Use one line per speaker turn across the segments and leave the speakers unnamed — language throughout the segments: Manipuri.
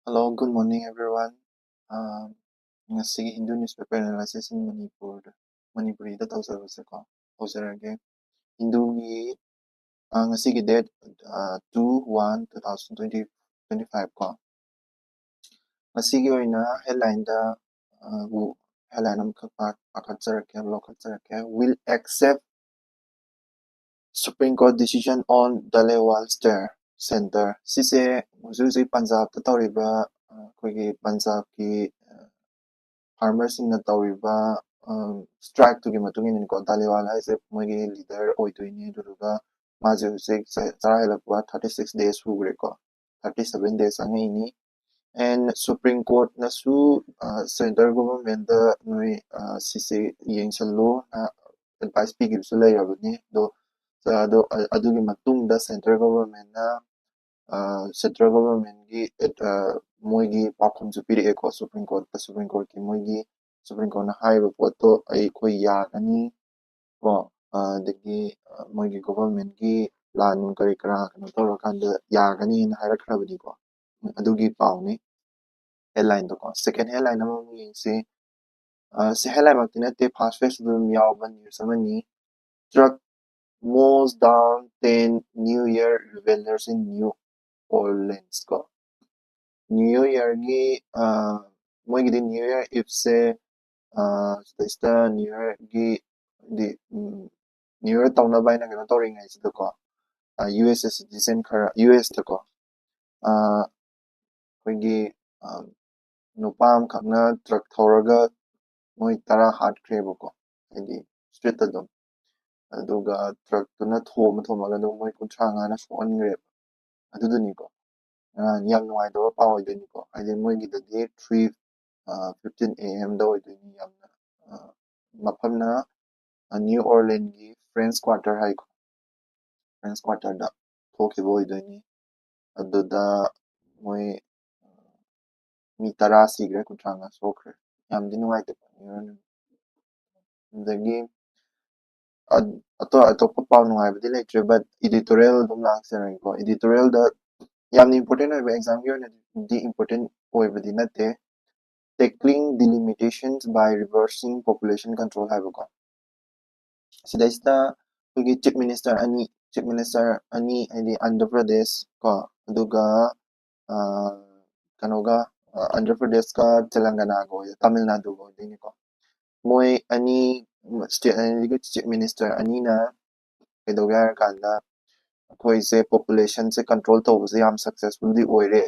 Hello, good morning everyone. Ngasi Hindu newspaper analysis in Manipuri da tawjabase ko tawjarage. Hindu gi ngasi gi date 2/1/2025 ko. Ngasi gi oina headline da headline pakhatjarake lokhatjarake will accept Supreme Court decision on Dalewal Center. Sise muzi Punjab ta tawriba koigi Punjab ki farmers in the Tauriba strike to give a tungin got Daliwala is a Magi leader or to in Duruga Mazu 36 days who record 37 days angini and Supreme Court Nasu Center government the Nui Sisi Yingshalo advice speak if Sula Yabuni do Adugi Matung the central government central government gi moigi pakhum chu piri ko Supreme Court ki moigi Supreme Court na haiba potto ai khoi yagani ko dagi moigi government gi plan kari kara kano tawra kanda yagani na hairakhrabani ko adugi pawni headline to ko second headline na mo yingsi se headline makti natte fast festival yawban news amani truck mows down 10 New Year revelers in New Orleans ko New Year gi moigidi New Year if se sta New Year gi di New Year tawna baina kano tawringai sida ko US citizen khara US ta ko koigi nupam khakna truck thawraga moi tara hatkhreba ko hadi street ta dum aduga truck tuna thomaga dum moi kunthanga na sonngre aduduni ko ꯌꯥꯝ ꯅꯨꯡꯉꯥꯏꯇꯕ ꯄꯥꯎ ꯑꯣꯏꯗꯣꯏꯅꯤꯀꯣ ꯍꯥꯏꯗꯤ ꯃꯣꯏꯒꯤꯗꯗꯤ 3:15 AM ꯗ ꯑꯣꯏꯗꯣꯏꯅꯤ ꯌꯥꯝꯅ ꯃꯐꯝꯅ ꯅ꯭ꯌꯨ ꯑꯣꯔꯂꯦꯟꯒꯤ ꯐ꯭ꯔꯦꯟꯁ ꯀ꯭ꯋꯥꯔꯇꯔ ꯍꯥꯏꯀꯣ ꯐ꯭ꯔꯦꯟꯁ ꯀ꯭ꯋꯥꯔꯇꯔꯗ ꯊꯣꯛꯈꯤꯕ ꯑꯣꯏꯗꯣꯏꯅꯤ ꯑꯗꯨꯗ ꯃꯣꯏ ꯃꯤ 10 ꯁꯤꯈ꯭ꯔꯦ 35 ꯁꯣꯛꯈ꯭ꯔꯦ ꯌꯥꯝꯗꯤ ꯅꯨꯡꯉꯥꯏꯇꯕ ꯑꯗꯒꯤ ꯑꯇꯣꯞꯄ ꯄꯥꯎ ꯅꯨꯡꯉꯥꯏꯕꯗꯤ ꯂꯩꯇ꯭ꯔꯦ ꯕꯠꯏꯗꯤꯇꯣꯔꯤꯌꯦꯜ ꯑꯗꯨꯝ ꯂꯥꯛꯆꯔꯒꯦꯀꯣꯏꯗꯤꯇꯣꯔꯤꯌꯦꯜꯗ ꯌꯥꯝꯅ ꯏꯝꯄꯣꯔꯇꯦꯟట్ ꯑꯣꯏꯕ ꯑꯦꯛꯖꯥꯝꯒꯤ ꯑꯣꯏꯅꯗꯤ ꯏꯝꯄꯣꯔꯇꯦꯟट ꯑꯣꯏꯕꯗꯤ ꯅꯠꯇꯦ tackling delimitations by reversing population control haibako sidaista kogi chief minister ani hadi Andhra Pradesh ko aduga kanoga Andhra Pradesh ka Telangana go Tamil Nadu go dini ko moi ani state ani chief minister ani na kedoga kanda ꯑꯩꯈꯣꯏꯁꯦ ꯄꯣꯄꯨꯂꯦꯁꯟꯁꯦ ꯀꯟꯇ꯭ꯔꯣꯜ ꯇꯧꯕꯁꯦ ꯌꯥꯝ ꯁꯛꯁꯦꯁꯐꯨꯜꯗꯤ ꯑꯣꯏꯔꯦ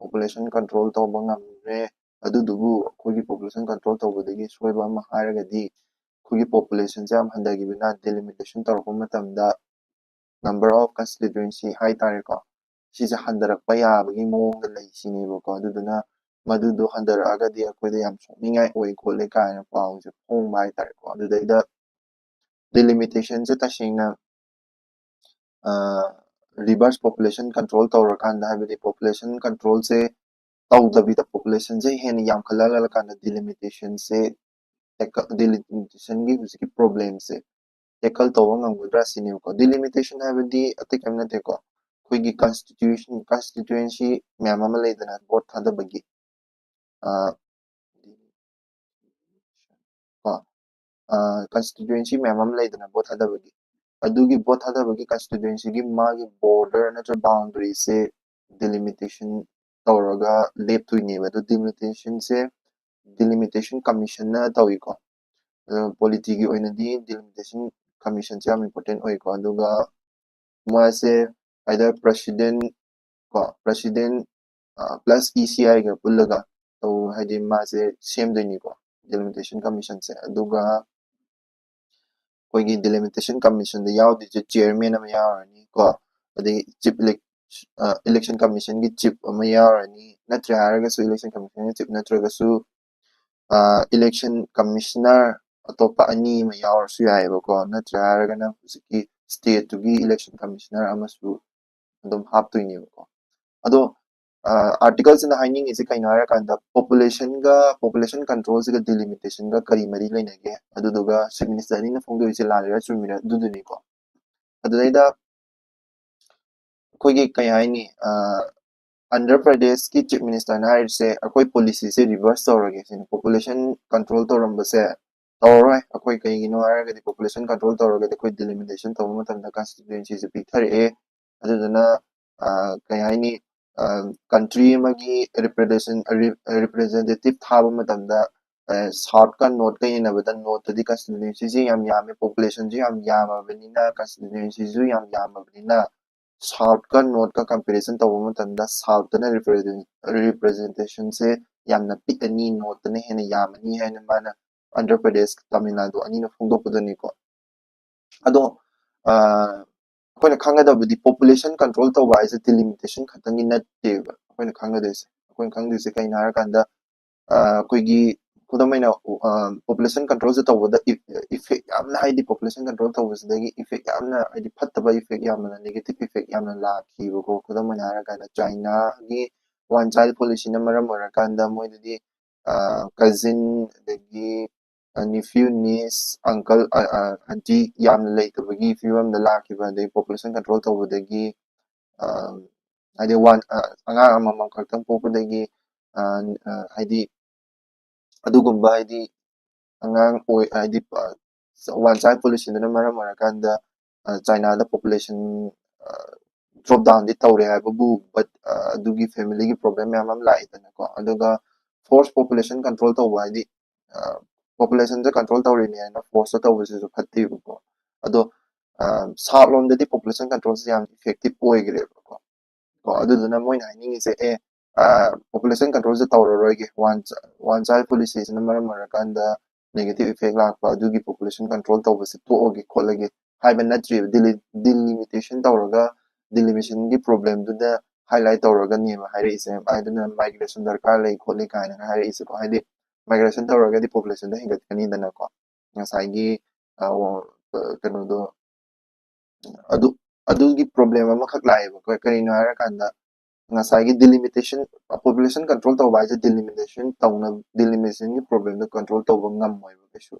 ꯄꯣꯄꯨꯂꯦꯁꯟ ꯀꯟꯇ꯭ꯔꯣꯜ ꯇꯧꯕ ꯉꯝꯔꯦ ꯑꯗꯨꯗꯨꯕꯨ ꯑꯩꯈꯣꯏꯒꯤ ꯄꯣꯄꯨꯂꯦꯁꯟ ꯀꯟꯇ꯭ꯔꯣꯜ ꯇꯧꯕꯗꯒꯤ ꯁꯣꯏꯕ ꯑꯃ ꯍꯥꯏꯔꯒꯗꯤ ꯑꯩꯈꯣꯏꯒꯤ ꯄꯣꯄꯨꯂꯦꯁꯟꯁꯦ ꯌꯥꯝ ꯍꯟꯊꯈꯤꯕꯅ ꯗꯤꯂꯤꯃꯤꯇꯦꯁꯟ ꯇꯧꯔꯛꯄ ꯃꯇꯝꯗ ꯅꯝꯕꯔ ꯑꯣꯐ ꯀꯟꯁꯇꯤꯇ꯭ꯌꯨꯟꯁꯤ ꯍꯥꯏꯇꯥꯔꯦꯀꯣ ꯁꯤꯁꯦ ꯍꯟꯊꯔꯛꯄ ꯌꯥꯕꯒꯤ ꯃꯑꯣꯡꯗ ꯂꯩ ꯁꯤꯅꯦꯕꯀꯣ ꯑꯗꯨꯗꯨꯅ ꯃꯗꯨꯗꯣ ꯍꯟꯊꯔꯛꯑꯒꯗꯤ ꯑꯩꯈꯣꯏꯗ ꯌꯥꯝ ꯁꯣꯛꯅꯤꯡꯉꯥꯏ ꯑꯣꯏ ꯈꯣꯠꯂꯦ ꯀꯥꯏꯅ ꯄꯥꯎꯁꯦ ꯐꯣꯡꯕ ꯍꯥꯏꯇꯥꯔꯦꯀꯣ ꯑꯗꯨꯗꯩꯗ ꯗꯤꯂꯤꯃꯤꯇꯦꯁꯟꯁꯦ ꯇꯁꯦꯡꯅ reverse population control tawrakanda haibadi population control se tawdabida population se hen yamkhalala kana delimitation se delimitation gi husiki problem se tackle tawba ngamgudra sine ko delimitation haibadi atakam nate ko koigi constituency myam ama leidana vote thadabagi constituency myam ama leidana vote thadabagi adugi both hadabagi constituency gi magi border natra boundary se delimitation tawraga leptuine ba do delimitation se delimitation commission na tawiko polity gi oina di delimitation commission se am important oiko aduga moase either president plus ECI ga pullaga to haidi mase semdoini ko delimitation commission se aduga koigi delimitation commission da yaudi je chairman ama yawarani ko adi chief election commission gi chief ama yawarani natra haraga su election commission gi chief natraga su election commissioner atopa ani ma yawar su yaiba ko natra haraga na husiki state to gi election commissioner ama su adum haptoini ko ado articles in the hiding is a kind of population control is a delimitation ga kari mari lainage aduduga chief minister ni na phongdo ise lalira chumira duduni ko adudaida koigi kay haini Andhra Pradesh ki Chief Minister na harise akoi policy se reverse tawrage sin population control tawrambase tawroi akoi kaigino haragadi population control tawragadi akoi delimitation tawba matamda constituency se pikthare aduduna kai haini country amagi representative thaba matamda south ka north ka inabada north di constituency se yam yame population je yam yamabanina constituency ju yam yamabanina south ka north ka comparison tawba matamda south na representation se yamna pikani north na hena yamani haina mana Andhra Pradesh Tamil Nadu anina phongdokpadani ko ado ꯑꯩꯈꯣꯏꯅ ꯈꯪꯒꯗꯕꯗꯤ population control ꯇꯧꯕ ꯍꯥꯏꯁꯦ delimitation ꯈꯛꯇꯪꯒꯤ ꯅꯠꯇꯦꯕ ꯑꯩꯈꯣꯏꯅ ꯈꯪꯒꯗꯣꯏꯁꯦ ꯑꯩꯈꯣꯏꯅ ꯈꯪꯗꯣꯏꯁꯦ ꯀꯩꯅꯣ ꯍꯥꯏꯔꯀꯥꯟꯗ ꯑꯩꯈꯣꯏꯒꯤ ꯈꯨꯗꯝ ꯑꯣꯏꯅ population controlꯁꯦ ꯇꯧꯕꯗ effect ꯌꯥꯝꯅ ꯍꯥꯏꯗꯤ population control ꯇꯧꯕꯁꯤꯗꯒꯤ effect ꯌꯥꯝꯅ ꯍꯥꯏꯗꯤ ꯐꯠꯇꯕ effect ꯌꯥꯝꯅ negative effect ꯌꯥꯝꯅ ꯂꯥꯛꯈꯤꯕꯀꯣ ꯈꯨꯗꯝ ꯑꯣꯏꯅ ꯍꯥꯏꯔꯀꯥꯟꯗ ꯆꯥꯏꯅꯥꯒꯤ one child policyꯅ ꯃꯔꯝ ꯑꯣꯏꯔꯀꯥꯟꯗ ꯃꯣꯏꯗꯗꯤ cousin ꯑꯗꯒꯤ nephew niece uncle auntie yamna leittabagi fiwamda lakiba adai population control tawbadagi ꯍꯥꯏꯗꯤ ꯑꯉꯥꯡ ꯑꯃꯃꯝ ꯈꯛꯇꯪ ꯄꯣꯛꯄꯗꯒꯤ ꯍꯥꯏꯗꯤ ꯑꯗꯨꯒꯨꯝꯕ ꯍꯥꯏꯗꯤ ꯑꯉꯥꯡ ꯑꯣꯏ ꯍꯥꯏꯗꯤ one child policyꯗꯨꯅ ꯃꯔꯝ ꯑꯣꯏꯔꯀꯥꯟꯗ ꯆꯥꯏꯅꯥꯗ population drop down ꯗꯤ ꯇꯧꯔꯦ ꯍꯥꯏꯕꯕꯨ but ꯑꯗꯨꯒꯤ ꯐꯦꯃꯤꯂꯤꯒꯤ ꯄ꯭ꯔꯣꯕ꯭ꯂꯦꯝ ꯃꯌꯥꯝ ꯑꯃ ꯂꯥꯛꯏꯗꯅꯀꯣ ꯑꯗꯨꯒ force population control ꯇꯧꯕ ꯍꯥꯏꯗꯤ populationꯁꯦ control ꯇꯧꯔꯤꯅꯦ ꯍꯥꯏꯅ force ꯇꯧꯕꯁꯤꯁꯨ ꯐꯠꯇꯦꯕꯀꯣ ꯑꯗꯣ south ꯂꯣꯝꯗꯗꯤ population controlꯁꯦ ꯌꯥꯝ effective ꯑꯣꯏꯈ꯭ꯔꯦꯕꯀꯣ ꯑꯗꯨꯗꯨꯅ ꯃꯣꯏꯅ ꯍꯥꯏꯅꯤꯡꯉꯤꯁꯦ population controlꯁꯦ ꯇꯧꯔꯔꯣꯏꯒꯦ one child policyꯁꯤꯅ ꯃꯔꯝ ꯑꯣꯏꯔꯀꯥꯟꯗ negative effect ꯂꯥꯛꯄ ꯑꯗꯨꯒꯤ population control ꯇꯧꯕꯁꯦ ꯇꯣꯛꯑꯒꯦ ꯈꯣꯠꯂꯒꯦ ꯍꯥꯏꯕ ꯅꯠꯇ꯭ꯔꯤꯕ delimitation ꯇꯧꯔꯒ delimitation problemꯗꯨꯗ highlight ꯇꯧꯔꯒꯅꯦꯕ ꯍꯥꯏꯔꯛꯏꯁꯦ ꯑꯗꯨꯅ migration ꯗꯔꯀꯥꯔ ꯂꯩ ꯈꯣꯠꯂꯤ ꯀꯥꯏꯅ ꯍꯥꯏꯔꯛꯏꯁꯦꯀꯣ ꯍꯥꯏꯗꯤ migration ꯇꯧꯔꯒꯗꯤ populationꯗꯣ ꯍꯦꯟꯒꯠꯀꯅꯤꯗꯅꯀꯣ ꯉꯁꯥꯏꯒꯤ ꯀꯩꯅꯣꯗꯣ ꯑꯗꯨꯒꯤ problem ꯑꯃꯈꯛ ꯂꯥꯛꯑꯦꯕ ꯀꯔꯤꯅꯣ ꯍꯥꯏꯔꯀꯥꯟꯗ ꯉꯁꯥꯏꯒꯤ delimitation population control ꯇꯧꯕ ꯍꯥꯏꯁꯦ delimitation problemꯗꯣ control ꯇꯧꯕ ꯉꯝꯃꯣꯏꯕ ꯀꯩꯁꯨ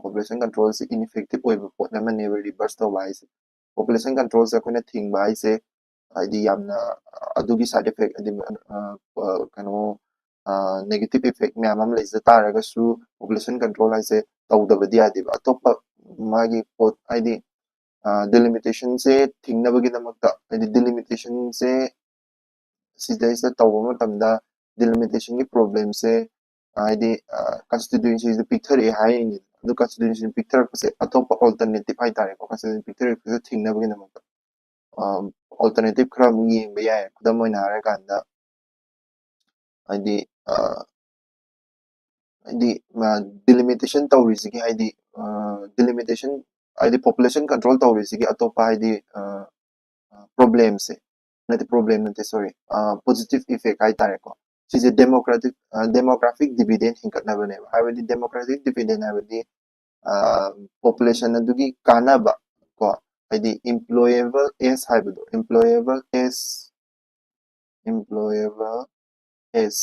population control ꯁꯤ ineffective ꯑꯣꯏꯕ ꯄꯣꯠ ꯑꯃꯅꯦꯕ reverse ꯇꯧꯕ ꯍꯥꯏꯁꯦ population control ꯁꯦ ꯑꯩꯈꯣꯏꯅ ꯊꯤꯡꯕ ꯍꯥꯏꯁꯦ ꯍꯥꯏꯗꯤ ꯌꯥꯝꯅ ꯑꯗꯨꯒꯤ side effect ꯍꯥꯏꯗꯤ ꯀꯩꯅꯣ negative effect ꯃꯌꯥꯝ ꯑꯃ ꯂꯩꯖ ꯇꯥꯔꯒꯁꯨ population control ꯍꯥꯏꯁꯦ ꯇꯧꯗꯕꯗꯤ ꯌꯥꯗꯦꯕ ꯑꯇꯣꯞꯄ ꯃꯥꯒꯤ ꯄꯣꯠ ꯍꯥꯏꯗꯤ delimitation ꯁꯦ ꯊꯤꯡꯅꯕꯒꯤꯗꯃꯛꯇ ꯍꯥꯏꯗꯤ delimitation ꯁꯦ ꯁꯤꯗꯩꯁꯤꯗ ꯇꯧꯕ ꯃꯇꯝꯗ delimitation ꯒꯤ problem ꯁꯦ ꯍꯥꯏꯗꯤ constituency ꯁꯦ ꯄꯤꯛꯊꯔꯛꯑꯦ ꯍꯥꯏꯔꯤꯅꯤ ꯑꯗꯨ constituency ꯄꯤꯛꯊꯔꯛꯄꯁꯦ ꯑꯇꯣꯞꯄ alternative ꯍꯥꯏꯇꯥꯔꯦꯀꯣ constituency ꯄꯤꯛꯊꯔꯛꯄꯁꯦ ꯊꯤꯡꯅꯕꯒꯤꯗꯃꯛꯇ alternative ꯈꯔ ꯑꯃꯨꯛ ꯌꯦꯡꯕ ꯌꯥꯏ ꯈꯨꯗꯝ ꯑꯣꯏꯅ ꯍꯥꯏꯔꯀꯥꯟꯗ ꯍꯥꯏꯗꯤ delimitation तौरीसिगी हाइदी delimitation हाइदी population control तौरीसिगी अतोपा हाइदी problem से नते problem नते sorry positive effect हाइ तारेको सिजे demographic dividend हिंकटनाबने हाइदी demographic dividend हाइदी population अदुगी कानाबा को हाइदी employable age हाइबदो employable age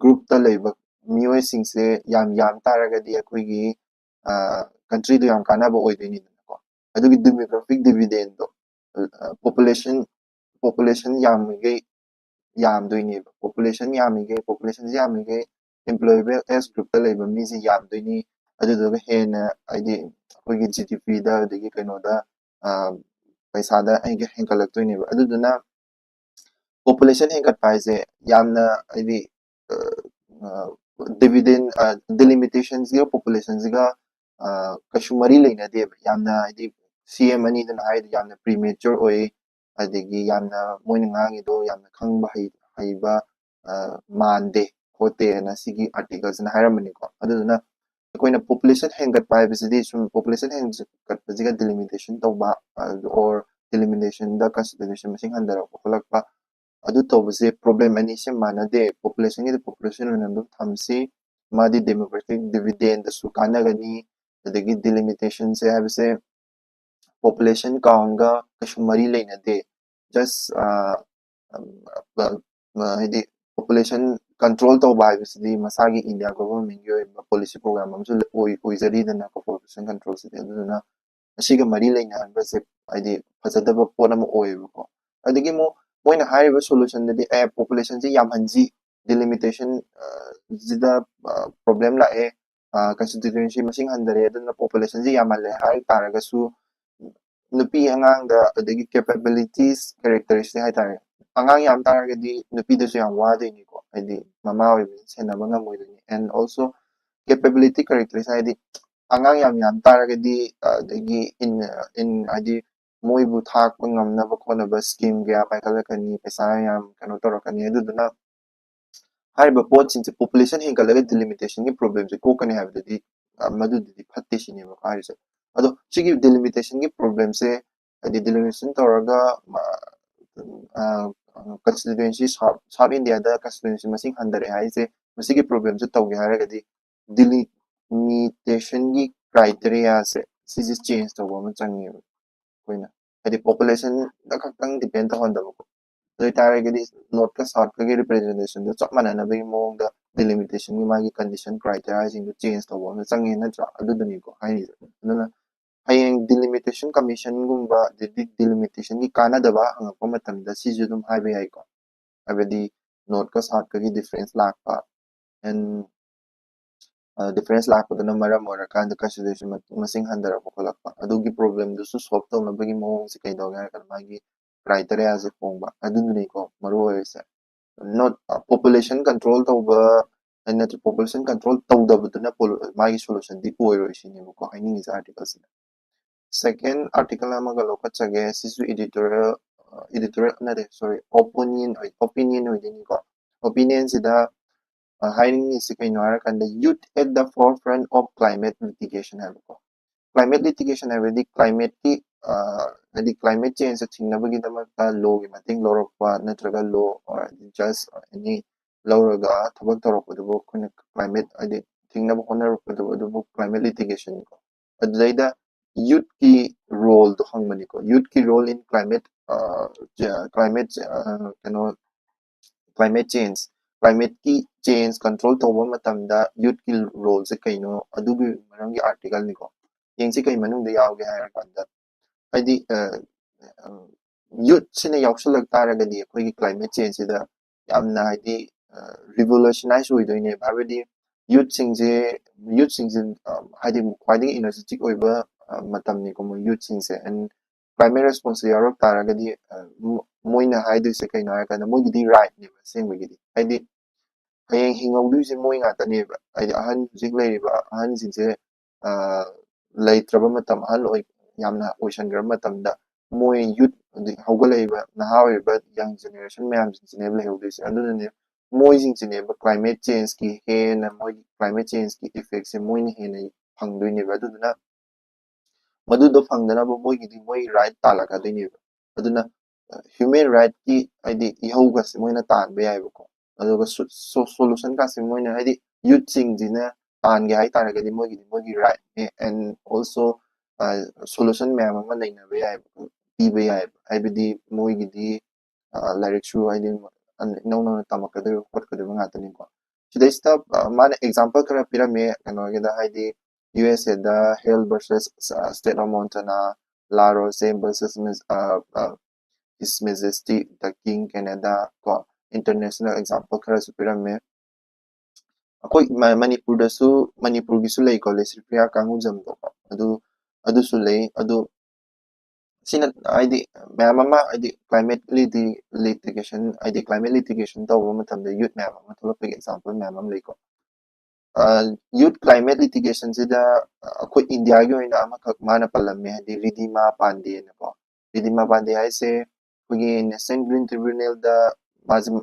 group ता लेबा मियोय सिंगसे याम तारगदी अखोइगी country दो याम कानाबा ओइदोइनिदनको अदुगी demographic dividend दो population यामगे यामदोइनेबा population यामगे employable age group ता लेबा मिजे यामदोइनी अदुदोगा हेना आइदी अखोइगी GDP दा अदुगी कइनोदा पैसादा आइगे हेंकलक्तोइनेबा अदुदुना population हेंकटपा हाइसे यामना आइदी dividend delimitation zero population ziga kashumari leina de yamna idi CM ani dan hai yamna premature oi adigi yamna moina ngangi do yamna khangba haiba mande hote na sigi articles na hairamani ko aduna akoina population hengat pa bisidi sum population hengat ziga delimitation tawba or delimitation da constitution masing handara kolakpa adu tawbase problem ani se manade population gi population nandu thamsi madi demographic dividend su kanagani adagi delimitation se habse population count ga kashumari leinade just hidi population control tawba habsidi masagi india government gi policy program amsu oizari dana population control se aduna asiga mari leina hanbase hidi fajadaba ponam oibo adagi mo moina hariba solution dadi population ji yamhanji delimitation zida problem la constituency masing handare aduna population ji yamalle hai taragasu nupi angang da adagi capabilities characteristics hai tare angang yam taragadi nupi da su yam wade ni ko adi mama oi sena banga moidani and also capability characteristics hai di angang yam taragadi adagi in adi moibu thak ngamnaba khonaba scheme gya paikhalakani pesa yam kano torakani aduduna hariba pot sing population hengalaga delimitation ki problem se ko kani habdadi madudi phatte shini ba harise ado sigi delimitation ki problem se adi delimitation toraga constituency sub India da constituency masing handare haise masigi problem se tawge haragadi delimitation ki criteria se sisi change to ba changi koina adi population da khaktang depend to honda ba taragadi note ka south ka representation da chap mana na bi mo da delimitation ki magi condition criteria sing to change to ba changi na cha adu dani ko hai na hayeng delimitation commission gumba delimitation ki kana da ba ang ko matam da si ju dum hai ai ko abadi note ka south ka difference lak pa and difference lakpaduna maram oirakanda constitution masing handarappa kholakpa adugi problem dusu solve tawnabagi mawong se kaidawge harakana magi criteria se phongba adununi ko maru oise not population control tawba and population control tawdabaduna magi solution di oirosini ko haini is article sina second article amaga lokachage sisu editorial nade sorry opinion oidini ko opinion sida hiring is the youth at the forefront of climate litigation. Climate litigation the climate the climate change thing law mating law natraga law or just any law ga thabak torok climate thing na honor climate litigation ko adlaida youth ki role to hangmani ko youth ki role in climate climate climate change climate ki change control tawba matamda youth ki role se kaino adugi marangi article ni ko yengsi kai manung da yawge hayar kanda haidi youth sine yawsalak taragadi akhoi climate change da yamna haidi revolutionize oidoine habadi youth singse haidi khwaidi energetic oiba matamni ko youth singse and climate response yarok taragadi moina haidu se kaino hayar kanda mogi di right ni sengbagi haidi hayeng hingauduise moi ngata ne haidi ahan jik leiriba ahan singse leitraba matam ahan oi yamna ocean matamda moi youth haugalaiba nahaoiba young generation mayam singse lehoduise adunane moi singse climate change ki hena moi climate change ki effect se moi ni hena phangdoine ba aduna madudo phangdana ba moi gidi moi right talaka doine ba aduna human right ki haidi ihauga se moina tan ba yaiba ko aduga solution ka se moina haidi youth singjina tan ge hai taragadi moigi right and also solution mayam ama leina ba yaiba piba yaiba haibadi moigidi lyric shu haidi no tamakadu khotkadu ngatani ko sidesta mana example kara pirame kanogeda haidi USA da Hale versus State of Montana Laro same versus His Majesty the King Canada ko international example kara su pirame akoi Manipur da su Manipur gi su lei ko le sripriya kangu jam do adu su lei adu sina ID mama ID climate litigation ID climate litigation tawba matamda youth mama tholop example mama leiko youth climate litigation sida akoi India gi oina amakak mana palamme hadi ridima pande na ko ridima pande haise kugi national green tribunal da mazim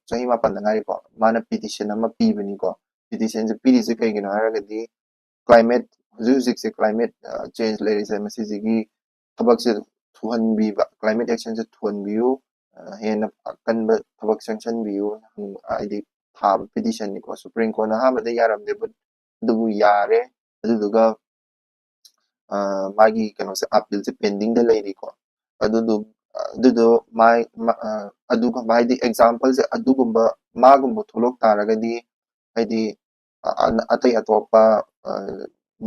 sahi ma pandangari ko mana petition ama pibani ko petition se piri se kai gina haragadi climate hujik se climate change lerise masigi tabak se thuhanbiba climate action se thuhanbiu hena akanba tabak sanction biu ID thab petition ni ko supreme court na ha bada yaram de dubu yare aduga magi kano se appeal se pending de lady ko adudo mai aduga mai di example se adugumba magumbu tholok taragadi haidi atai atopa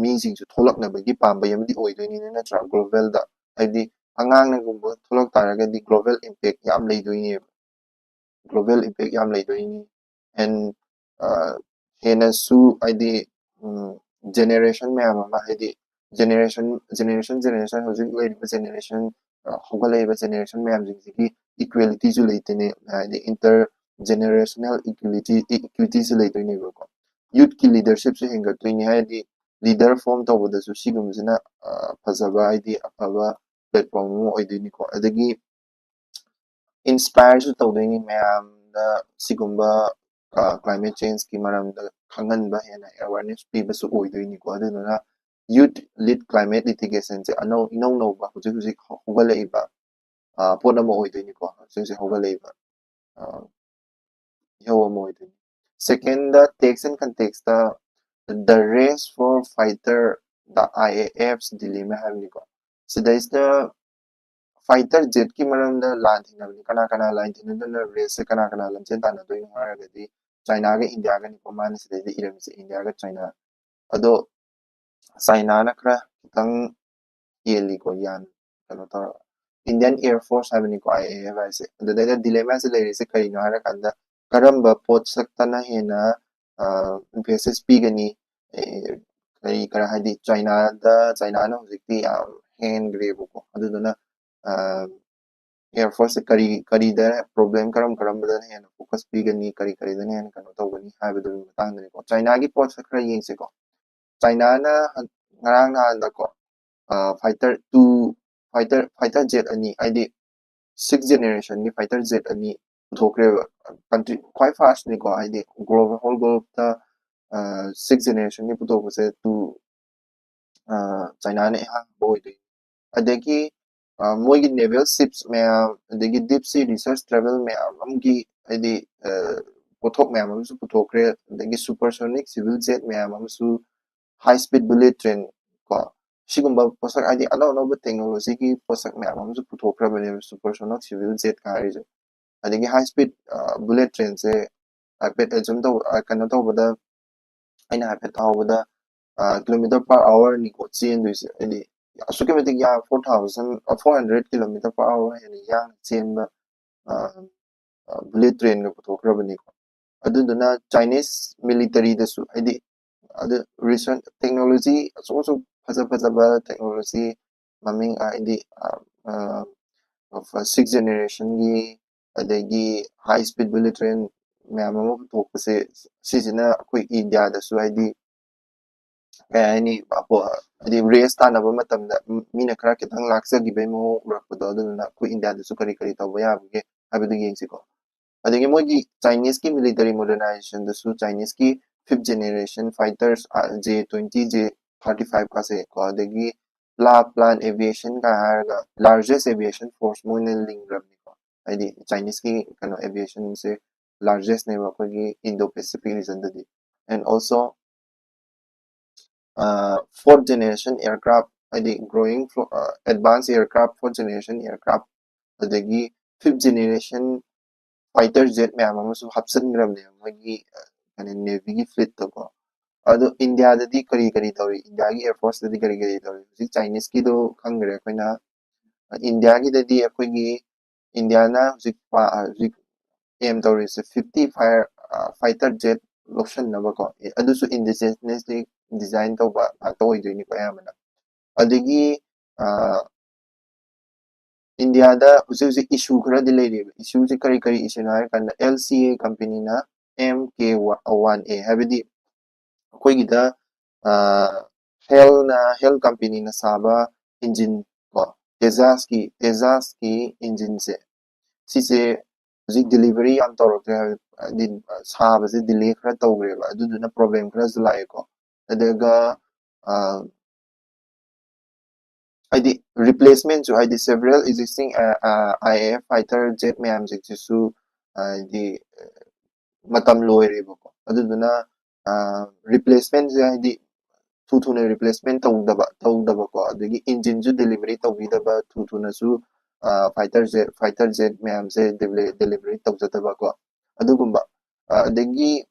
mi sing su tholak na bagi pamba yamdi oidoni na tra global da haidi ꯑꯉꯥꯡꯅꯒꯨꯝꯕ ꯊꯣꯛꯂꯛ ꯇꯥꯔꯒꯗꯤ ꯒ꯭ꯂꯣꯕꯦꯜ ꯏꯝꯄꯦꯛ ꯌꯥꯝ ꯂꯩꯗꯣꯏꯅꯦꯕ global impact yam leidoini and henasu id generation mayam ama id generation hojik leiba generation hogalaiba generation mayam jigi equality ju leitene id inter generational equity ju leitoini ko youth ki leadership se hengatini id leader form tawda su sigumjina phajaba id afaba platform mo oidini ko adagi inspire su tawdoini mayam da sigumba climate change ki maram da khangan ba hena awareness piba su oidoini ko aduna youth lead climate litigation se no ba hujik hogalaiba pona mo oidoini ko se hogalaiba yawa mo oidoini second the text and context the race for fighter the IAF's dilemma havni ko so there is the fighter jet ki maram da lan thinabni kana line thinabna race kana lamchen tana doin haragadi China ga India ga ni pamani se de iram se India ga China ado China na kra kitang yeli ko yan kano tar Indian Air Force havni ko IAF se ado da dilemma se le se kai no harakanda karamba pot saktana hena emphasis pi gani kai kara hadi China na hojikti hand grave ko ado na Air Force kari da problem karam da hena focus pi gani kari da hena kano tawgani habadu matang ni ko China gi pot sakra yeng se ko China na ngarang na da ko fighter jet ani id 6th generation ni fighter jet ani puthokre country quite fast ni ko id global whole globe ta 6th generation ni puthok se to China ne ha boy de adagi moigi naval ships mayam adagi deep sea research travel mayam amgi adi pothok mayam amsu puthokre adagi supersonic civil jet mayam amsu high speed bullet train ko sigumba posak adi no technology ki posak mayam amsu puthokra bane supersonic civil jet ka ri adagi high speed bullet train se apet ajum to kana to bada aina apet awada kilometer per hour ni ko chen duise adi asuke metik ya 400 kilometer per hour yani yang chen ba bullet train ga puthokra bani ko aduna Chinese military da su adi adu recent technology also phajaba technology maming adi of 6th generation gi adagi high speed bullet train mayam ama puthokpase sisina akoi India da su adi any adi race tanaba matamda mina khara kitang laksagibay mo urakpado aduna akoi India da su kari tawba yabage habadu yengsi ko adagi mogi Chinese ki military modernization da su Chinese ki 5th generation fighters J-20 J-35 ka se ko adagi plan aviation ka haraga largest aviation force mo na lingram ni ko adi Chinese ki kano aviation se largest ne ba ko gi Indo-Pacific region da di and also fourth generation aircraft adi growing advanced aircraft fourth generation aircraft adagi fifth generation fighter jet mayam amasu hapsangrabne magi kane navy gi fleet to ko ado India da di kari tawri India gi air force da di kari tawri si Chinese ki do khangre koina India gi da di akoi gi India na zik aim tawri se 50 fighter jet lotion na ba ko adu su indigenously design tawba tawai doini ko yamana adagi India da hujik issue khara di lei issue se kari issue na kan LCA company na MK1A habidi koi gida hell company na saba engine ko Tejas ki engine se sise hujik delivery am tawrokre din saba se delay khara tawgre ba aduna problem khara zulai ko adaga id replacement so id several existing IAF fighter jet mayam su di matam loire ba ko aduna replacement se id thuna replacement tawdaba ko adagi engine ju delivery tawbidaba thuna su fighter jet mayam se delivery tawjadaba ko adugumba adagi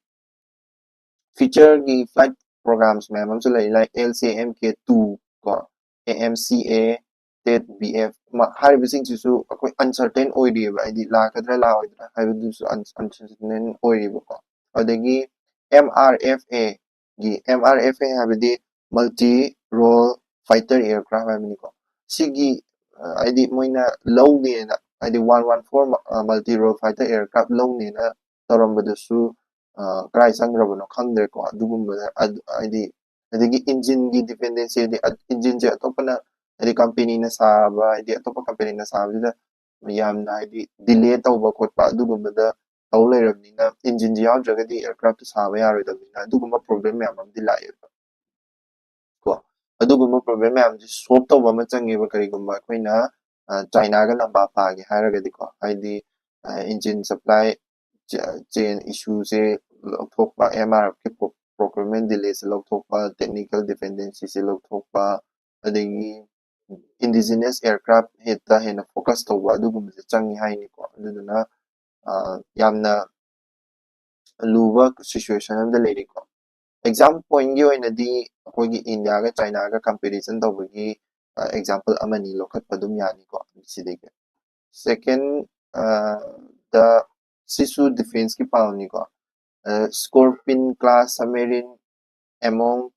feature gi flight programs mayam su lai like LCMK2 ko AMCA state BF ꯍꯥꯏꯔꯤꯕꯁꯤꯡꯁꯤꯁꯨ ꯑꯩꯈꯣꯏ uncertain ꯑꯣꯏꯔꯤꯕ ꯍꯥꯏꯗꯤ ꯂꯥꯛꯀꯗ꯭ꯔꯥ ꯂꯥꯛꯑꯣꯏꯗ꯭ꯔꯥ ꯍꯥꯏꯕꯗꯨꯁꯨ uncertain ꯑꯣꯏꯔꯤꯕꯀꯣ ꯑꯗꯒꯤ MRFA ꯒꯤ MRFA ꯍꯥꯏꯕꯗꯤ multi role fighter aircraft ꯍꯥꯏꯕꯅꯤꯀꯣ ꯁꯤꯒꯤ ꯍꯥꯏꯗꯤ ꯃꯣꯏꯅ ꯂꯧꯅꯦꯅ ꯍꯥꯏꯗꯤ 114 multi role fighter aircraft ꯂꯧꯅꯦꯅ ꯇꯧꯔꯝꯕꯗꯨꯁꯨ ꯀꯔꯥꯏ ꯆꯪꯈ꯭ꯔꯕꯅꯣ ꯈꯪꯗ꯭ꯔꯦꯀꯣ ꯑꯗꯨꯒꯨꯝꯕꯗ ꯍꯥꯏꯗꯤ ꯑꯗꯒꯤ ꯏꯟꯖꯤꯟꯒꯤ ꯗꯤꯄꯦꯟꯗꯦꯟꯁꯤ ꯍꯥꯏꯗꯤ ꯏꯟꯖꯤꯟꯁꯦ ꯑꯇꯣꯞꯄꯅ ꯍꯥꯏꯗꯤ ꯀꯝꯄꯦꯅꯤꯅ ꯁꯥꯕ ꯍꯥꯏꯗꯤ ꯑꯇꯣꯞꯄ ꯀꯝꯄꯦꯅꯤꯅ ꯁꯥꯕꯁꯤꯗ ꯌꯥꯝꯅ ꯍꯥꯏꯗꯤ ꯗꯤꯂꯦ ꯇꯧꯕ ꯈꯣꯠꯄ ꯑꯗꯨꯒꯨꯝꯕꯗ ꯇꯧ ꯂꯩꯔꯕꯅꯤꯅ ꯏꯟꯖꯤꯟꯁꯤ ꯌꯥꯎꯗ꯭ꯔꯒꯗꯤ ꯑꯦꯌꯔꯀ꯭ꯔꯥꯐꯇꯨ ꯁꯥꯕ ꯌꯥꯔꯣꯏꯗꯕꯅꯤꯅ ꯑꯗꯨꯒꯨꯝꯕ ꯄ꯭ꯔꯣꯕ꯭ꯂꯦꯝ ꯃꯌꯥꯝ ꯑꯃꯗꯤ ꯂꯥꯛꯑꯦꯕ ꯀꯣ ꯑꯗꯨꯒꯨꯝꯕ ꯄ꯭ꯔꯣꯕ꯭ꯂꯦꯝ ꯃꯌꯥꯝꯁꯤ ꯁꯣꯜꯕ ꯇꯧꯕ ꯑꯃ ꯆꯪꯉꯦꯕ ꯀꯔꯤꯒꯨꯝꯕ ꯑꯩꯈꯣꯏꯅ ꯆꯥꯏꯅꯥꯒ ꯂꯝꯕꯥ ꯄꯥꯒꯦ ꯍꯥꯏꯔꯒꯗꯤꯀꯣ ꯍꯥꯏꯗꯤ ꯏꯟꯖꯤꯟ ꯁꯄ꯭ꯂꯥꯏ ꯆꯦꯟ ꯏꯁꯨꯁꯦ ꯂꯧꯊꯣꯛꯄ MRFꯀꯤ procurement delays ꯂꯧꯊꯣꯛꯄ technical dependencies ꯂꯧꯊꯣꯛꯄ ꯑꯗꯒꯤ indigenous aircraft ꯍꯦꯠꯇ ꯍꯦꯟꯅ ꯐꯣꯀꯁ ꯇꯧꯕ ꯑꯗꯨꯒꯨꯝꯕꯁꯦ ꯆꯪꯉꯤ ꯍꯥꯏꯅꯤꯀꯣ ꯑꯗꯨꯗꯨꯅ ꯌꯥꯝꯅ ꯂꯨꯕ ꯁꯤꯆꯨꯋꯦꯁꯟ ꯑꯃꯗ ꯂꯩꯔꯤꯀꯣ ꯑꯦꯛꯖꯥꯝ ꯄꯣꯏꯟꯒꯤ ꯑꯣꯏꯅꯗꯤ ꯑꯩꯈꯣꯏꯒꯤ ꯏꯟꯗꯤꯌꯥꯒ ꯆꯥꯏꯅꯥꯒ ꯀꯝꯄꯦꯔꯤꯖꯟ ꯇꯧꯕꯒꯤ ꯑꯦꯛꯖꯥꯝꯄꯜ ꯑꯃꯅꯤ ꯂꯧꯈꯠꯄ ꯑꯗꯨꯝ ꯌꯥꯅꯤꯀꯣ ꯁꯤꯗꯒꯤ ꯁꯦꯀꯦꯟ ꯗ ꯁꯤꯁꯨ ꯗꯤꯐꯦꯟꯁꯀꯤ ꯄꯥꯎꯅꯤꯀꯣ Scorpion class submarine among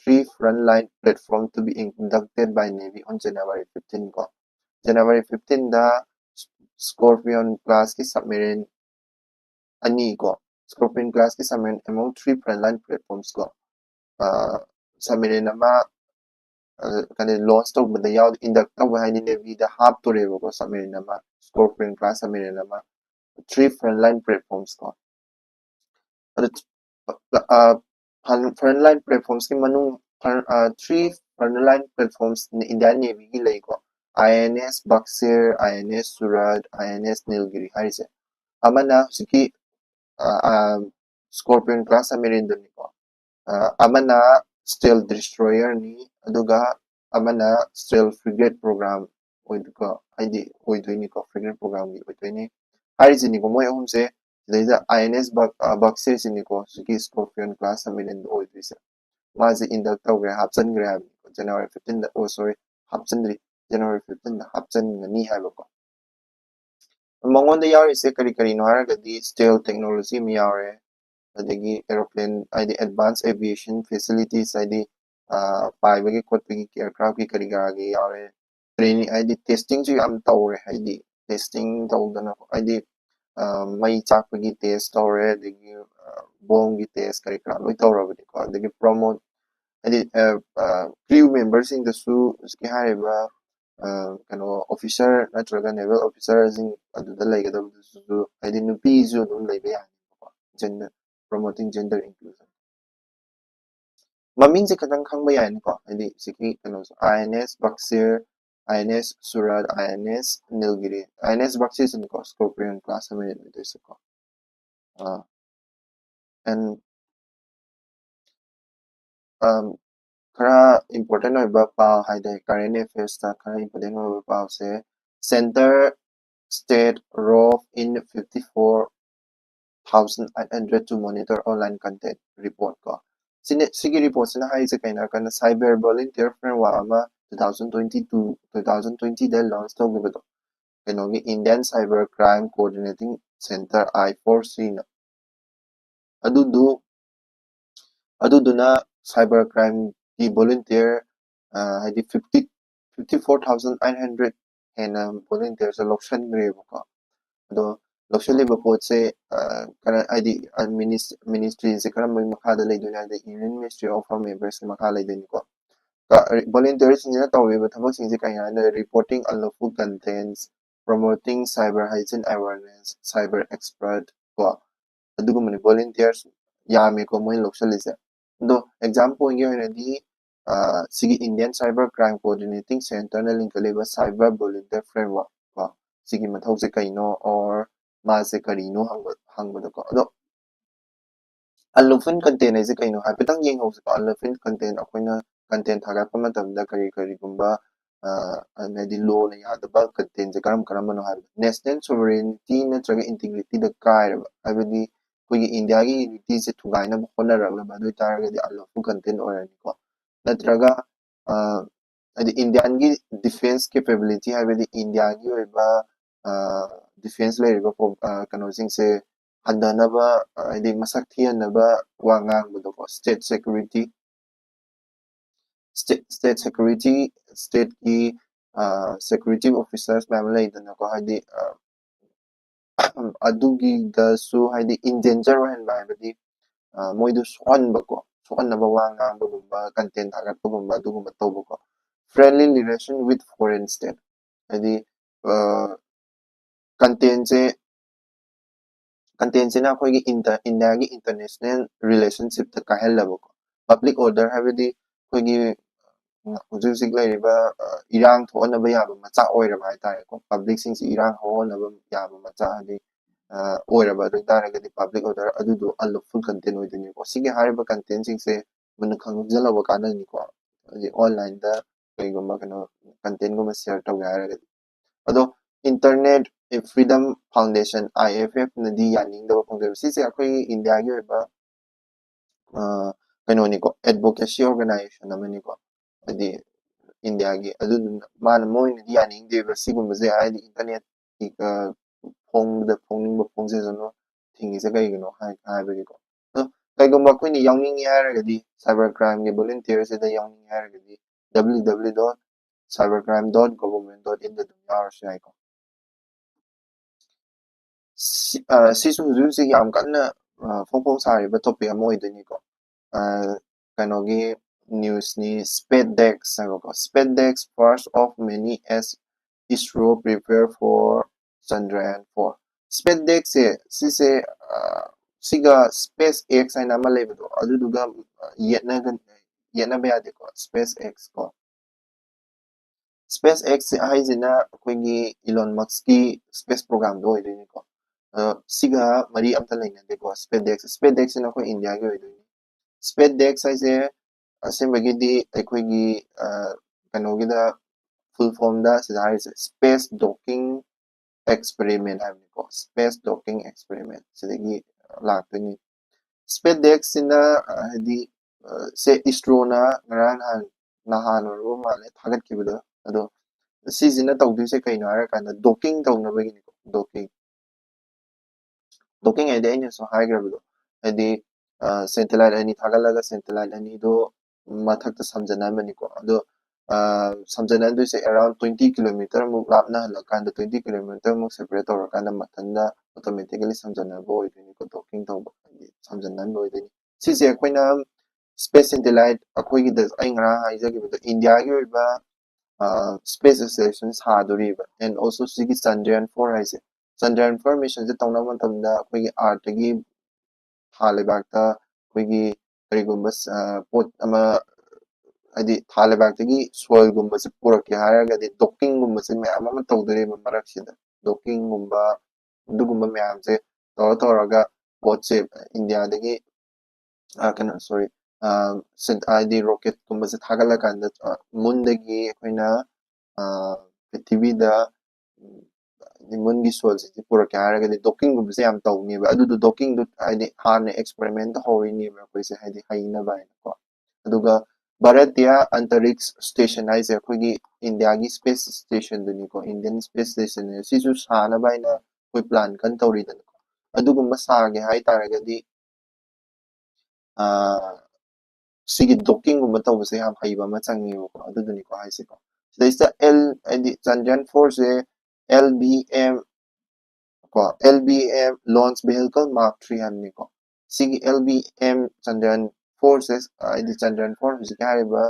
3 frontline platforms to be inducted by Navy on January 15 ko. January 15 da Scorpion class ki submarine ani ko. Scorpion class ki submarine among 3 frontline platforms ko. Submarine nama kind of launch tawbada yaw induct tawba hayni Navy da hap toreba ko submarine nama Scorpion class submarine nama 3 frontline platforms ko. Frontline platforms ki manung 3 frontline platforms in Indian Navy ki lay ko INS Buxir, INS Surad, INS Nilgiri harise amana siki Scorpion class submarine dun ko amana stealth destroyer ni aduga amana stealth frigate program oiduko ID oidoi ko frigate program ni oidoi ni harise ni ko moi ahumse the INS Buxir siniko siki Scorpion class submarine oidoi mazi induct tawgre hapchan gre January 15 da oh sorry hapchandri January 15 da hapchan ngani haibako mangonda yarise kari kari no haragadi stealth technology mi yawre adagi aeroplane id advanced aviation facilities id paibagi khotpagi aircraft ki kari garagi yawre training id testing ju am tawre id testing tawdana id mai chakpagi test tawre adagi bomb gi test kari kara loi tawrabadi ko adagi promote adi crew members in the su ski hariba kano officer natraga naval officer sing aduda laigadabdusu adi nupi ju dum laiba yani gender promoting gender inclusion maming se kadang khangba yani ko adi siki kano INS Buxir INS Surad INS Nilgiri INS Buxir sin ko Scorpion class submarine ito ko and khara important oiba paw haide current affairs ta khara important oiba paw se center state role in 54,800 to monitor online content report ko sigi report sina hai se kaina kana cyber volunteer framework ama 2020 da launch tawgibedo kanogi Indian Cyber Crime Coordinating Center I4C na aduduna cyber crime ki volunteer haidi 54,800 hena volunteers loction grebo ko ado loction leba pot se kana haidi ministry se karam makha da leiduna da Union Ministry of Home Affairs makha leiduni ko volunteers ni na tawriba thabak sing se kaya reporting unlawful contents promoting cyber hygiene awareness cyber expert ko adugumani volunteers yame ko moi loction lise do example ngi hoinadi sigi Indian Cyber Crime Coordinating Center na link leba cyber volunteer framework ko sigi mathau se kaino or ma se karino hangba ko ado unlawful content ase kaino haipetang yeng hose ko unlawful content akoina content thagakpa matamda kari gumba adi law na yadaba content se karam no ha national sovereignty natraga integrity da kairaba habidi koigi India gi unity se thugaina honaragla badu taragadi unlawful content orani ko natraga ꯍꯥꯏꯗꯤ ꯏꯟꯗꯤꯌꯥꯟꯒꯤ ꯗꯤꯐꯦꯟꯁ ꯀꯦꯄꯦꯕꯤꯂꯤꯇꯤ ꯍꯥꯏꯕꯗꯤ ꯏꯟꯗꯤꯌꯥꯒꯤ ꯑꯣꯏꯕ ꯗꯤꯐꯦꯟꯁ ꯂꯩꯔꯤꯕ ꯀꯩꯅꯣꯁꯤꯡꯁꯦ ꯍꯟꯊꯅꯕ ꯍꯥꯏꯗꯤ ꯃꯁꯛ ꯊꯤꯍꯟꯅꯕ ꯋꯥ ꯉꯥꯡꯕꯗꯣꯀꯣ state security state security state ki security officers ma'am leidana ko haidi adugi da su haidi in danger hen ba haidi moidu sohanba ko sohanaba wa ngamba gumba content agatba gumba adugumba tawba ko friendly relation with foreign state haidi content se na khoi gi india gi international relationship ta kahellaba ko public order haidi khoi gi hujik hujik lairiba irang thoanaba yaba macha oiraba haitare ko public sing irang hoanaba yaba macha hadi oiraba adu taragadi public order adudu unlawful content oidini ko sigi hariba content sing se mun khangjalaba kanani ko hadi online da kaigumba kano content gumba share tawga haragadi ado internet freedom foundation IFF nadi yaningdaba phongde sise akhoi india gi oiba kainoni ko advocacy organization amani ko hadi india gi adu man moin di yaning de sigum ze hadi internet ki phongda phongning phongse jono thingi se kai gino hai ba ko kai gum ko ni yawning haragadi cyber crime ge volunteer se da yawning haragadi www.cybercrime.government.in da dum yar sai ko sisu ju si yam kanna phong sari ba topic am oidini ko kanogi news ni SpaceX ko SpaceX first of many as ISRO prepare for Chandrayaan 4 SpaceX se siga SpaceX haina ama lebedo aduduga yetna ba yade ko SpaceX ko SpaceX haizina akoigi Elon Musk ki space program do oidini ko siga mari amta lainade ko SpaceX na ko India gi oidini SpaceX haise asembagidi akoigi kanogida full form da sida haise space docking experiment haibni ko space docking experiment sidagi laktani SpaceX sina hadi se ISRO na ngaran nahan ro male thagat kibada ado sisina tawdise kaino ara kana docking tawnabagi ko docking ide aina so haigrabado hadi satellite ani thagalaga satellite ani do mathakta samjanamani ko ado samjana do se around 20 kilometer mu lapna halakanda 20 kilometer mu separate torakanda mathanda automatically samjana boy ko docking tawba samjana boydini sise akoina space satellite akoigi da aingra haijagibado india gi oiba space station sadoriba and also sigi Chandrayaan 4 haise Chandrayaan 4 mission je tawna matamda akoigi earth gi thalebakta akoigi karigumba pot ama adi thalebakta gi soil gumba se purake haragadi docking gumba se mayam ama tawdoriba maraksida docking gumba dugumba mayam se toraga pot se india dagi kana sorry adi rocket gumba se thagalakanda moon dagi akoina prithivida mungi soil se purake haragadi docking gumba se yam tawniba adudu docking du adi hane experiment horini ba koise hadi haina ba ko aduga Bharatiya Antariksh Station haise akoigi India gi space station duni ko Indian space station sisu sana baina koi plan kan tawri dan ko adugumba sage hai taragadi sigi docking gumba tawbase yam haiba ma changi ko aduduni ko haise ko sida adi Chandrayaan 4 se LBM launch vehicle Mark 3 hanni ko sigi LBM Chandrayaan 4 se adi Chandrayaan 4 hujik hariba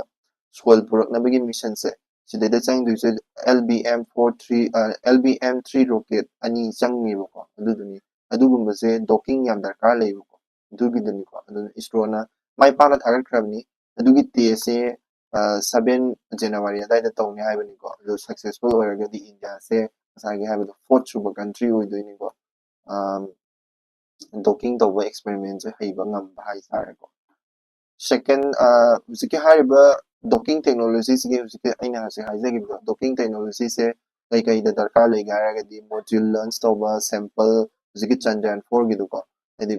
soil puraknabagi mission se sideda changduise LBM3 rocket ani changni ko aduduni adugumba se docking yam darkar leibo ko adugiduni ko adun ISRO na mai pana thagat krabni adugi tse 7 January adai tawni haibani ko adu successful oiragadi India se asagi haibado 4th suba country oidoini ko docking tawba experiment se haiba ngamba hai sare ko second hujiki hariba docking technology se hujiki aina hase haijagibdo docking technology se kai da darkar leiga haragadi module launch tawba sample hujiki Chandrayaan 4 gidu ko edi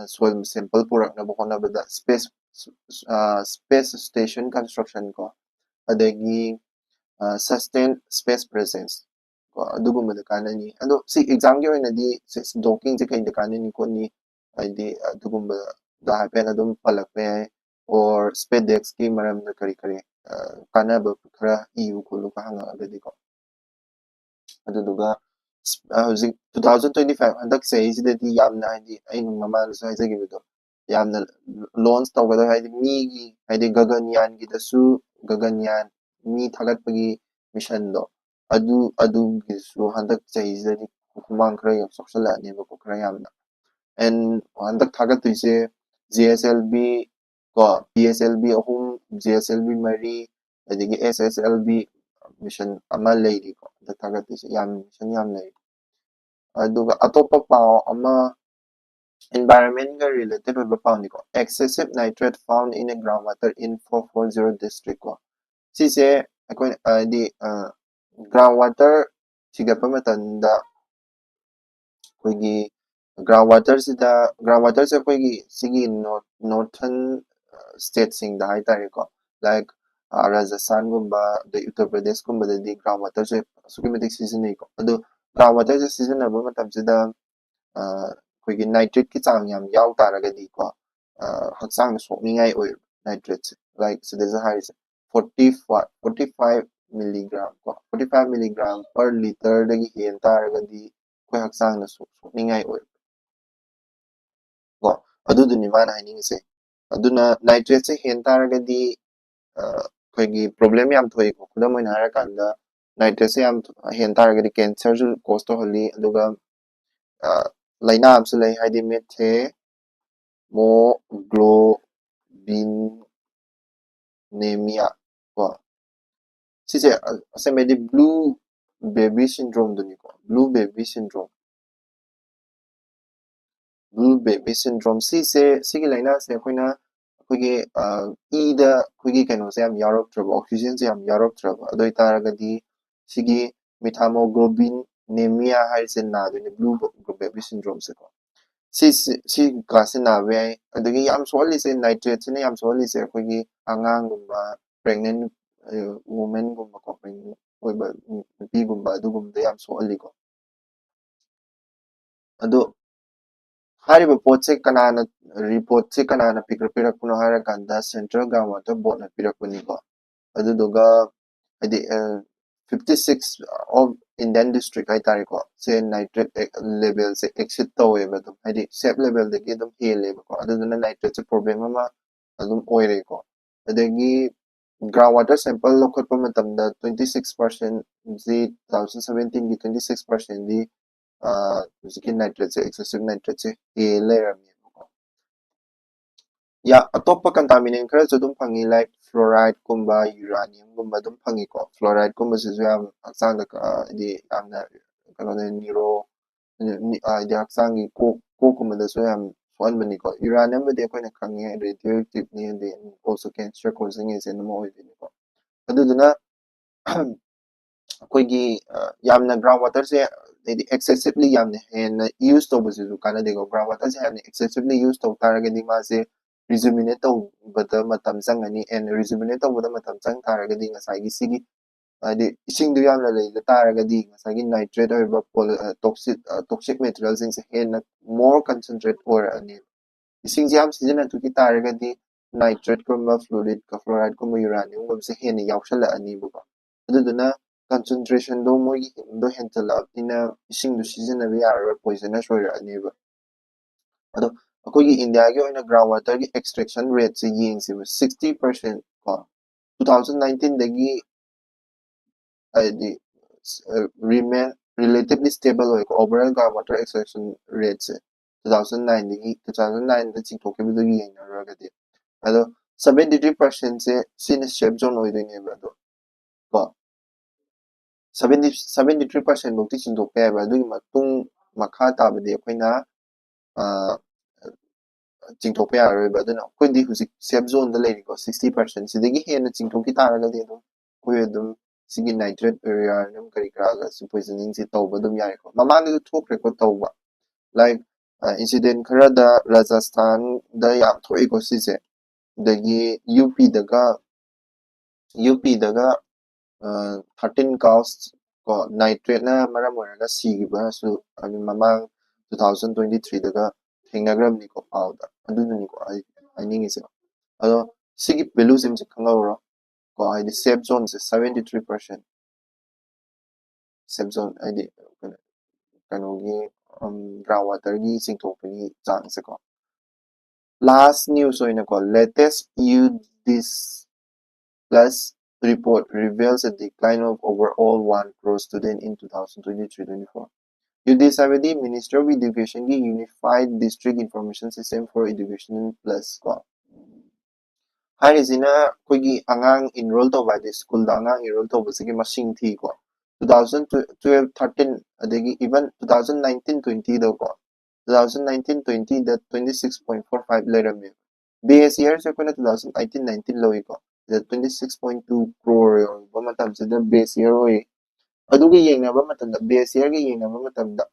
soil sample purakna bokona bada space station construction ko adagi sustained space presence ko adugumba da kanani ado si exam gi oina di docking je kai da kanani ko ni id adugumba da happen adum palakpe or spedex ki maram da kari kari kanaba khara eu ko lu ka hanga adadi ko aduduga hꯧzik 2025 handak sei sidadi yamna haidi ain mama so haizagi bido yamna launch tawgada haidi mi gi haidi gaganyaan gi dasu gaganyaan mi thagatpagi mission do adu gi su handak sei sidadi kumang khara yam soksala ne ba ko khara yamna and handak thagat tuise GSLB ko PSLB ahum GSLB mari adigi SSLB mission ama leiri ko handak thagat tuise yam mission yam leiri aduga atopa pao ama environment ga related oiba pao ni ko excessive nitrate found in a groundwater in 440 district ko sise akoi di groundwater sigapa matanda koigi groundwater se koigi sigi northern states sing da hai tare ko like Rajasthan gumba the Uttar Pradesh gumba da di groundwater se sukimatik season ni ko adu groundwater se season na ba matam sida koigi nitrate ki chang yam yaw taragadi ko haksang sokningai oi nitrate like sida za hai 45 milligram ko 45 milligram per liter dagi hen taragadi koi haksang na sokningai oi ko aduduni mana hainingse aduna nitrate se hen taragadi koigi problem yam thoi ko kudam oina harakanda nitrate se yam hen taragadi cancer su cause to holi aduga laina amsu lai haidi methemoglobinemia ko sise asemedi blue baby syndrome duni ko blue baby syndrome sise sigi laina se koina koigi ida koigi kano se am yarok traba oxygen se am yarok traba adoi taragadi sigi methemoglobinemia haise na duni blue baby syndrome se ko si kasi na we adagi yam swali se nitrate ne yam swali se koigi angang gumba pregnant woman gumba ko pregnant oiba nupi gumba adugumda yam swali ko ado hariba potse kanana report se kanana pirak puno harakanda central groundwater board na pirak puni ko aduduga adi 56 of Indian district hai tare ko se nitrate level se exit tawe ba dum adi safe level de gi dum hele ko aduduna nitrate problem ama adum oire ko adagi groundwater sample lokot pa matamda 26% zi 2017 gi 26% di skin nitrate excessive nitrate hele rami ko ya atopa contaminant khara so dum phangi like fluoride kumba uranium kumba dum phangi ko fluoride kumba se yam haksang da di amna kano ne neuro di haksang gi ko kumba da so yam one bani ko uranium de ko na khangi radioactive ne de also cancer causing is in mo de ko aduduna koigi yamna groundwater se excessively yamna and use to busu kana de ko groundwater se yamna excessively use to taragadi ma se rejuvenate tawbada matam changani and rejuvenate tawbada matam chang taragadi ngasai gi sigi adi ising du yamna lei la taragadi ngasai gi nitrate or toxic materials in se hen more concentrate or ani ising jam season tu ki taragadi nitrate kumba fluoride kumba uranium kumba se hen yawshala ani bu aduduna concentration do mo do hentala ina ising du season na yara poisonous or ani ba ado akogi India gi oina groundwater gi extraction rate se yeng se 60% ko 2019 dagi di remain relatively stable oi ko overall groundwater extraction rate se 2009 dagi 2009 da chingthok ke bidu yeng na ragadi ado 73% se sin shape zone oi dine ba do ko 73% bokti chingthok pe ba du matung makha ta ba de koina chingthokpa yararoi aduna akhoi huzik safe zone da leiri ko 60% sidagi hena chingthokki taragadi adum koi adum sigi nitrate uranium kari kara su poisoning si tawba dum yare ko mamang du thokre ko tawba like incident khara da Rajasthan da yam thoi ko sise dagi UP daga UPꯗꯒ 13 cows ko nitrate na maram oiraga sigiba su ami mamang 2023 daga thengnagramni ko pauda adunani ko I ningi se ado sigi value sim se khangawro ko I safe zone se 73% safe zone I kanogi groundwater gi singthokpani chang se ko last news oina ko latest this plus report reveals a decline of overall 1 crore student in 2023-24. UDIS habidi Ministry of Education ki Unified District Information System for Education Plus ko. Harisina koigi angang enroll to by the school da angang enroll to basigi masing thi ko. 2012-13 adegi even 2019-20 do ko. 2019-20 da 26.45 leram base year se kona 2018-19 lowi ko. The 26.2 crore ba matam se the base year oi adugi yengnaba matamda base year gi yengnaba matamda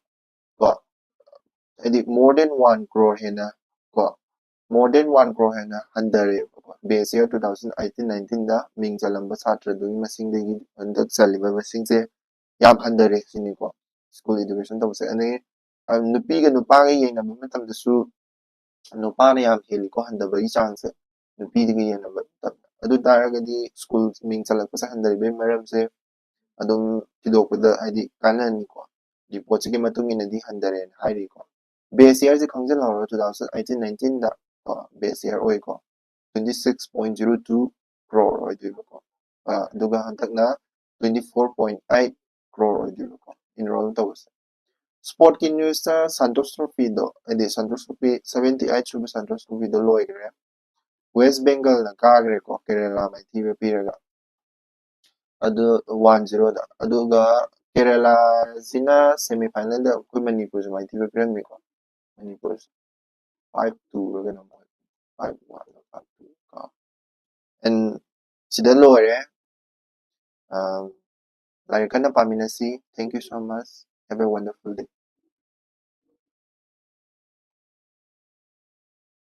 ko adi more than 1 crore hena ko more than 1 crore hena handare ko base year 2018-19 da ming jalamba chatra dugi masing degi andak chaliba masing se yam handare sini ko school education to se ani nupi ga nupa ga yengnaba matamda su nupa na yam heli ko handaba gi chance nupi ga yengnaba adu taragadi school ming chalakpa sa handare be maram se adum tidokpada haidi kanani ko report gi matung inadi handare hairi ko base year se khangjan lawro 2018-19 da base year oi ko 26.02 crore oi du ko aduga hantakna 24.8 crore oi du ko enroll tawse sport ki news ta santos trophy do adi santos trophy 78 suba santos trophy do loigre west bengal na kagre ko kerala mai tibe piraga adu 1-0 da aduga Kerala sina semi-final da koi Manipuri mai tiba pirammi ko Manipuri 5-2 raga na mo 5-1 5-2 ka and sida lore like kana paminasi thank you so much have a wonderful day